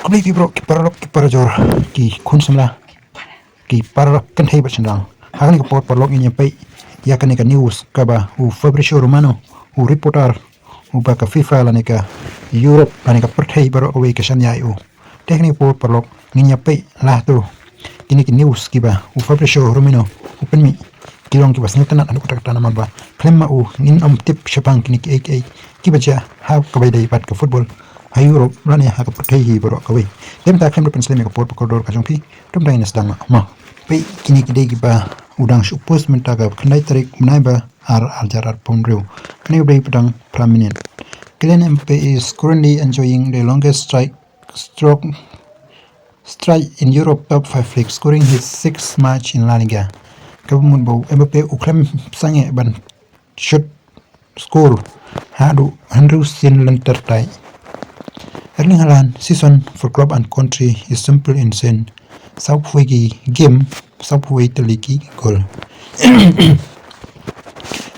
Kami bro kiper jor ki kun samla kiper kan hei bachendang hakani ko pot porlog ini pai ya kan ka news kaba u Fabrizio Romano u reporter u baka FIFA la ka Europe la ka pyrthei baro away ka shanya u teknik pot porlog nginya pai lah tu kini ki news kiba u Fabrizio Romano u penmi kilong kiba sini tanat anu kotak tanam ba klemma u nin am tip shapang kini ki ai kiba ja ha kabai dai bat ka football hay Europe rani ha ka pyrthei baro kawei dem ta klem pensle ka pot pokordor ka jongpi dum dai nas dang ma pai kini ki dai kiba udang supos mentaga khnai tarik menai ba ar aljarar pondreu kini bai pedang prominent Kylian Mbappe is currently enjoying the longest strike in Europe top 5 league, scoring his 6th match in La Liga. Kabumun bau Mbappe uklem sange ban shot score hadu Andrew Sin lentertai. Erling Haaland season for club and country is simple and insane. Subway game subway teliki goal.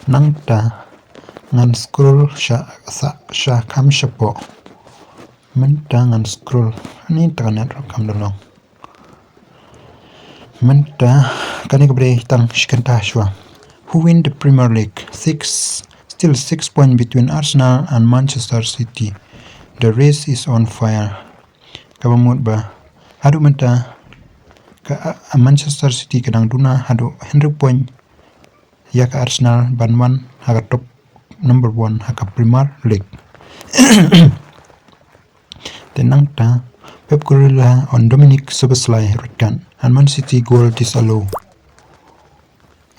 Nangta ngan scroll sha kam shapo menta ngan scroll ni tangan rakam dolo menta kani kabre tang shikanta shwa who win the Premier League still 6 points between Arsenal and Manchester City. The race is on fire. Kabamut ba hadu menta ka Manchester City kadang duna hadu 100 point ya ka Arsenal banwan haga top number 1 haka Premier League. Tenang ta Pep Guardiola on Dominic Szoboszlai return and Man City goal disallowed.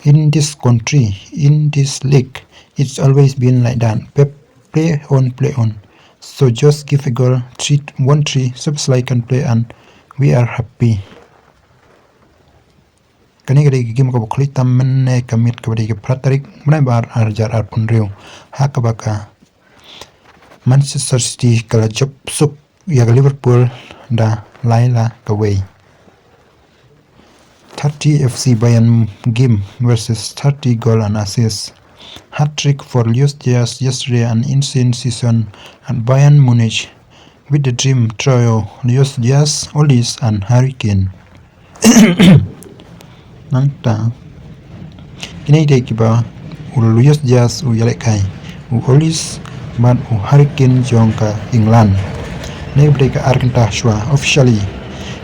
In this country, in this league, it's always been like that. Pep play on. So just give a goal 1-3 Szoboszlai can play and we are happy. Kani kadai game ko bukli tamne kamit kabadi ke pratarik mulai bar arjar arpun riu hakabaka Manchester City kala job sup ya Liverpool da laila kawei 30 FC Bayern game versus 30 goal and assist hat-trick for Luis Diaz yesterday, an insane season at Bayern Munich with the dream trio Luis Diaz, Olise and Harry Kane. Nangta kini dai kiba u Luis Diaz u yalekai u Olise man u Harry Kane jongka England nei breka Argenta shwa officially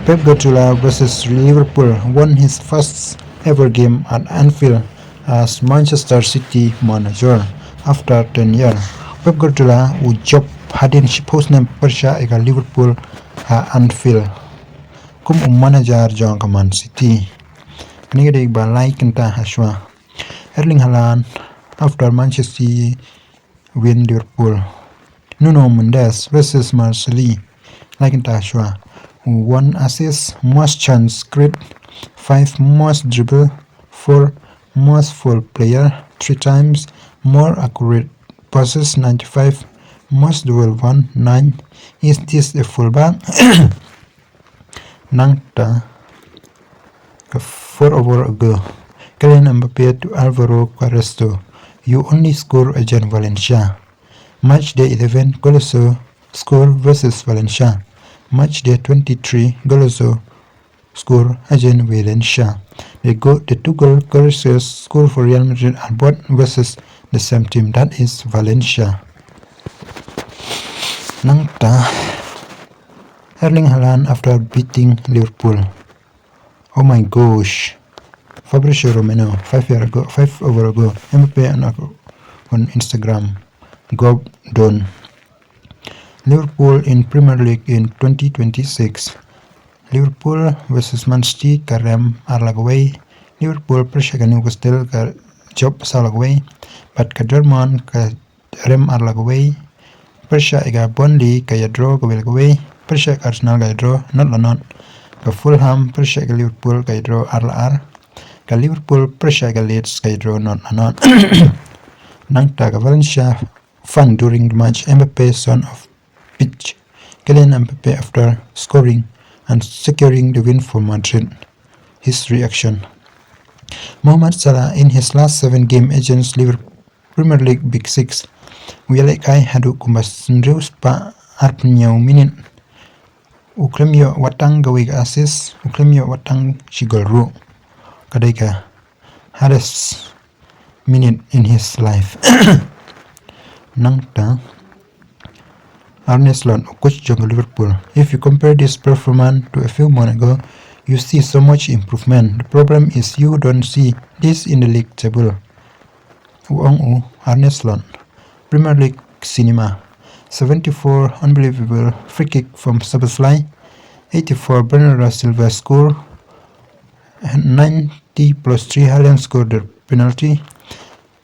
Pep Guardiola versus Liverpool won his first ever game at Anfield as Manchester City manager after 10 years. Pep Guardiola u job hadin shipos nem persha ega Liverpool ha Anfield kum manager jongka Man City. Ni kadai ba like kenta haswa Erling Haaland after Manchester City win Liverpool. Nuno Mendes versus Marseille like kenta haswa 1 assist, most chance create, 5 most dribble, 4 most full player, 3 times more accurate passes, 95 most duel won, 9 is this a fullback? Nangta 4 over a goal. Kylian Mbappe to Alvaro Carrasco. You only score against Valencia. Match day 11 Golazo score versus Valencia. Match day 23 Golazo score against Valencia. The 2 goal Carrasco score for Real Madrid are both versus the same team, that is Valencia. Nangta Erling Haaland after beating Liverpool. Oh my gosh. Fabrizio Romano 5 over a goal. Mbappe on Instagram. Go done. Liverpool in Premier League in 2026. Liverpool versus Man City karem arlagaway. Liverpool persyakan Newcastle ka job salagaway. But ka Dortmund ka rem arlagaway. Persya ega Burnley kaya draw kawilagaway. Persya ka Arsenal kaya draw not. Ka Fulham persya ka Liverpool kaya draw ar ka Liverpool persya ka Leeds kaya draw not. Nangta ka Valencia fun during the match. Mbappe son of pitch. Kylian Mbappe after scoring and securing the win for Madrid. His reaction. Mohamed Salah in his last 7 games against Liverpool Premier League Big Six. Uyalekai hadu kumbas Sandrews pa arpnyau minute Uklemio watang gawe ka assist, uklemio watang chigol ru. Kadai ka hardest minute in his life. Nang ta Arne Slot, coach of Liverpool. If you compare this performance to a few months ago, you see so much improvement. The problem is you don't see this in the league table. Uong Arne Slot, Premier League Cinema, 74 unbelievable free kick from Sabasly, 84 Bernardo Silva score, 90 plus 3 Haaland scored the penalty,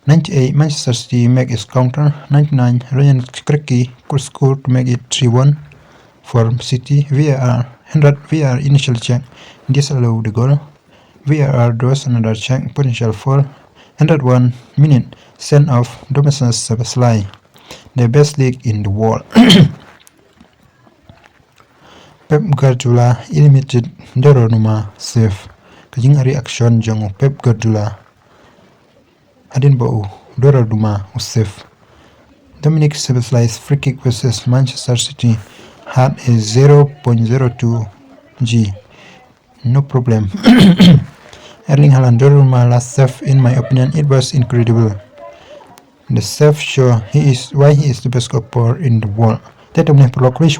98 Manchester City make its counter, 99 Ryan Pynkhih could score to make it 3-1 for City. VAR 100 VAR initial check disallow the goal. VAR draws another check potential foul. 101 minute send off Domestic Sabasly, the best league in the world. Pep Guardiola eliminated Donnarumma save. Kajing reaction jong Pep Guardiola adin bau Donnarumma save. Dominic Sabasly's free kick versus Manchester City had a 0.02 G. No problem. Erling Haaland Donnarumma last save, in my opinion, it was incredible. The save show why he is the best goalkeeper in the world. Tetap nih perlu kulis